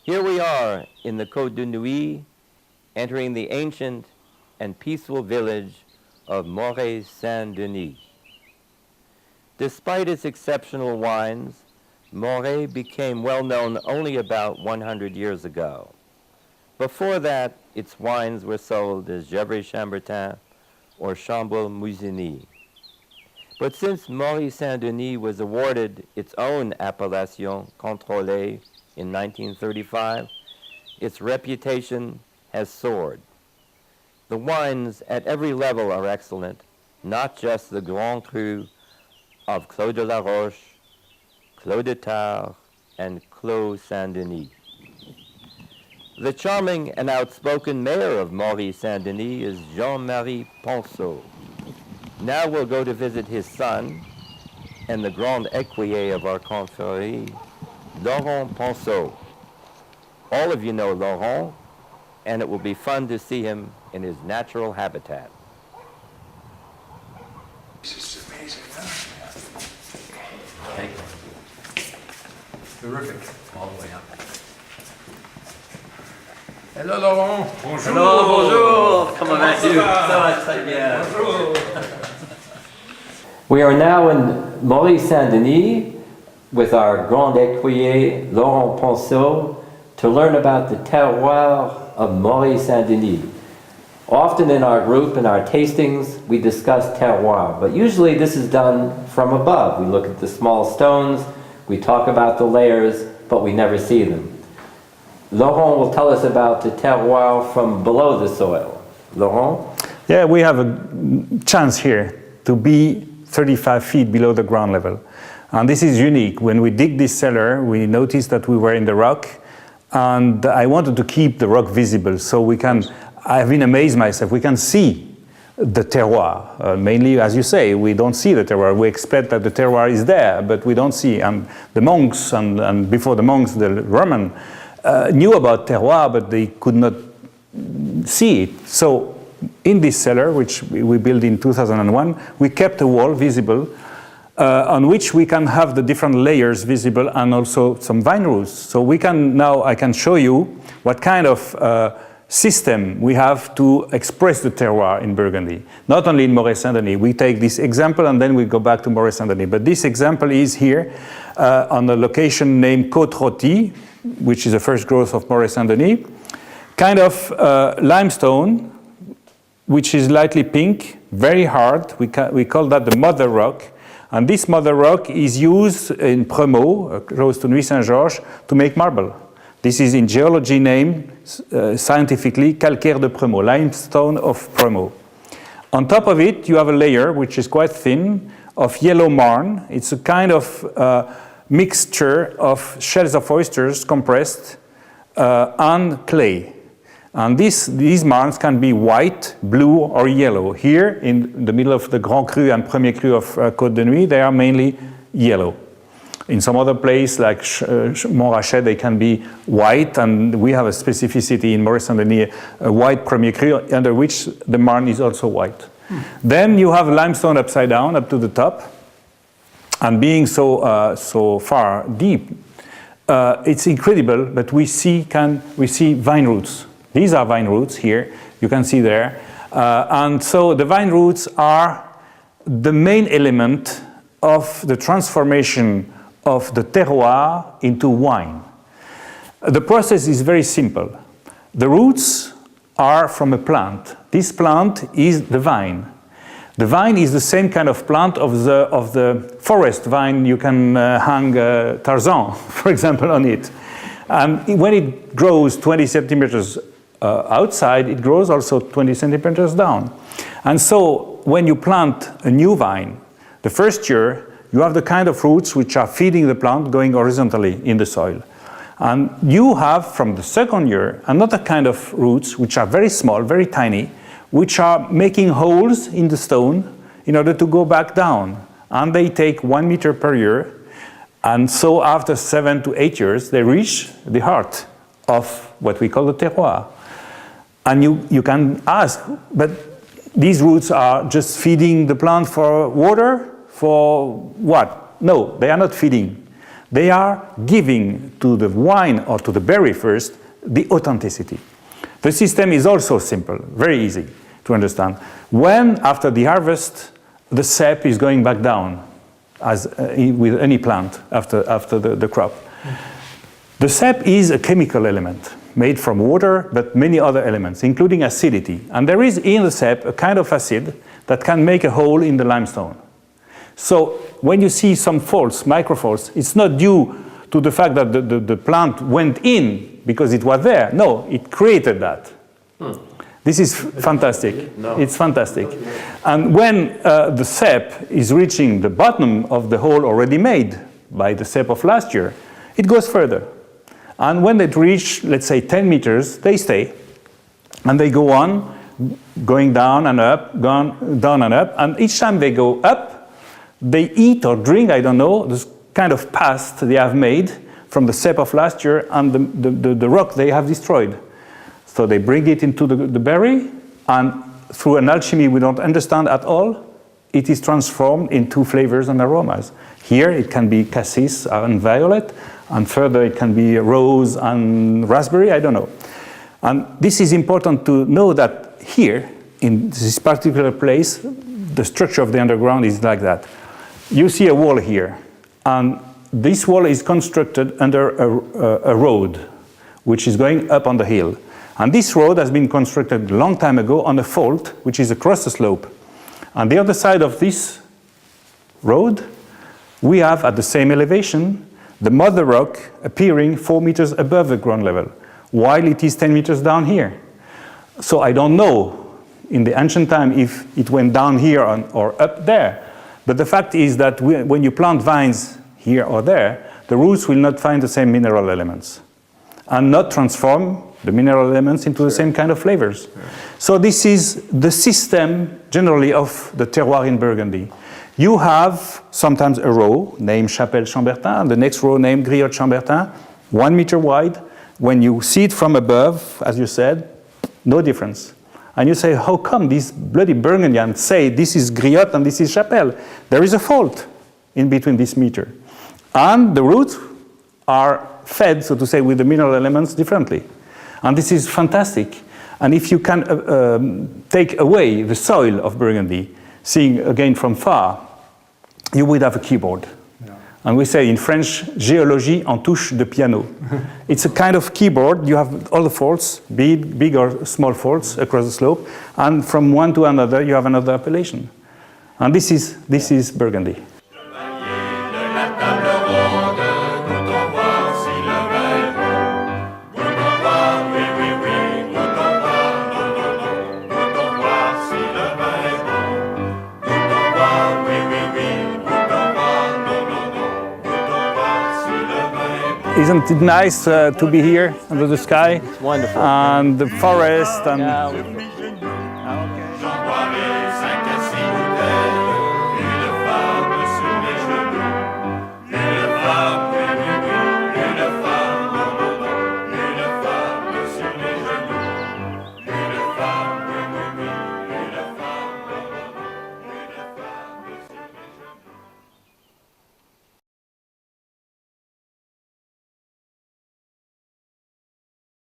Here we are in the Côte de Nuit, entering the ancient and peaceful village of Morey-Saint-Denis. Despite its exceptional wines, Morey became well known only about 100 years ago. Before that, its wines were sold as Gevrey-Chambertin or Chambolle-Musigny. But since Morey-Saint-Denis was awarded its own appellation contrôlée in 1935, its reputation has soared. The wines at every level are excellent, not just the Grand Cru of Clos de la Roche, Clos de Tard, and Clos Saint-Denis. The charming and outspoken mayor of Morey-Saint-Denis is Jean-Marie Ponceau. Now we'll go to visit his son and the grand écuyer of our confrérie, Laurent Ponceau. All of you know Laurent, and it will be fun to see him in his natural habitat. This is amazing, huh? Thank you. Terrific, all the way up. Hello Laurent. Bonjour. Hello, bonjour. Comment vas-tu? Ça va très bien. Bonjour. We are now in Morey-Saint-Denis with our grand écuyer, Laurent Ponceau, to learn about the terroir of Morey-Saint-Denis. Often in our group, in our tastings, we discuss terroir, but usually this is done from above. We look at the small stones, we talk about the layers, but we never see them. Laurent will tell us about the terroir from below the soil. Laurent? Yeah, we have a chance here to be 35 feet below the ground level. And this is unique. When we dig this cellar, we noticed that we were in the rock, and I wanted to keep the rock visible so we can, I've been amazed myself, we can see the terroir. Mainly, as you say, we don't see the terroir. We expect that the terroir is there, but we don't see. And the monks, and before the monks, the Roman, knew about terroir, but they could not see it. So in this cellar, which we built in 2001, we kept a wall visible on which we can have the different layers visible and also some vine roots. So we can now, I can show you what kind of system we have to express the terroir in Burgundy. Not only in Morey-Saint-Denis. We take this example and then we go back to Morey-Saint-Denis. But this example is here on a location named Côte-Rôtie, which is the first growth of Morey-Saint-Denis. Kind of limestone, which is lightly pink, very hard. We call that the mother rock. And this mother rock is used in Premaux, close to Nuit-Saint-Georges, to make marble. This is in geology named scientifically calcaire de Premaux, limestone of Premaux. On top of it, you have a layer which is quite thin of yellow marne. It's a kind of mixture of shells of oysters compressed and clay. And these marnes can be white, blue, or yellow. Here, in the middle of the Grand Cru and Premier Cru of Côte de Nuit, they are mainly yellow. In some other place, like Montrachet, they can be white, and we have a specificity in Morey-Saint-Denis, a white Premier Cru, under which the marne is also white. Then you have limestone upside down, up to the top, and being so far deep, it's incredible, but we see vine roots. These are vine roots here, you can see there. And so the vine roots are the main element of the transformation of the terroir into wine. The process is very simple. The roots are from a plant. This plant is the vine. The vine is the same kind of plant of the forest vine. You can hang Tarzan, for example, on it. And when it grows 20 centimeters outside, it grows also 20 centimeters down. And so when you plant a new vine, the first year you have the kind of roots which are feeding the plant going horizontally in the soil. And you have, from the second year, another kind of roots which are very small, very tiny, which are making holes in the stone in order to go back down. And they take 1 meter per year. And so after 7 to 8 years, they reach the heart of what we call the terroir. And you can ask, but these roots are just feeding the plant for water? For what? No, they are not feeding. They are giving to the wine or to the berry first the authenticity. The system is also simple, very easy to understand. When, after the harvest, the sap is going back down, as with any plant after the crop. The sap is a chemical element made from water, but many other elements, including acidity. And there is in the sap a kind of acid that can make a hole in the limestone. So when you see some faults, microfaults, it's not due to the fact that the plant went in because it was there. No, it created that. This is fantastic. No. It's fantastic. And when the sap is reaching the bottom of the hole already made by the sap of last year, it goes further. And when it reach, let's say, 10 meters, they stay. And they go on, going down and up, down and up. And each time they go up, they eat or drink, I don't know, this kind of past they have made from the sap of last year and the rock they have destroyed. So they bring it into the berry, and through an alchemy we don't understand at all, it is transformed into flavors and aromas. Here it can be cassis and violet, and further it can be rose and raspberry, I don't know. And this is important to know that here, in this particular place, the structure of the underground is like that. You see a wall here, and this wall is constructed under a road, which is going up on the hill. And this road has been constructed a long time ago on a fault, which is across the slope. On the other side of this road, we have, at the same elevation, the mother rock appearing 4 meters above the ground level, while it is 10 meters down here. So I don't know in the ancient time if it went down here or up there. But the fact is that when you plant vines here or there, the roots will not find the same mineral elements and not transform the mineral elements into the same kind of flavors. So this is the system generally of the terroir in Burgundy. You have sometimes a row named Chapelle Chambertin, and the next row named Griotte Chambertin, 1 meter wide. When you see it from above, as you said, no difference. And you say, how come these bloody Burgundians say this is Griotte and this is Chapelle? There is a fault in between this meter. And the roots are fed, so to say, with the mineral elements differently. And this is fantastic. And if you can take away the soil of Burgundy, seeing again from far, you would have a keyboard. Yeah. And we say in French, géologie en touche de piano. It's a kind of keyboard. You have all the faults, big or small faults across the slope. And from one to another, you have another appellation. And this is Burgundy. Isn't it nice to be here under the sky? It's wonderful. And the forest and... Une femme sur les genoux, une femme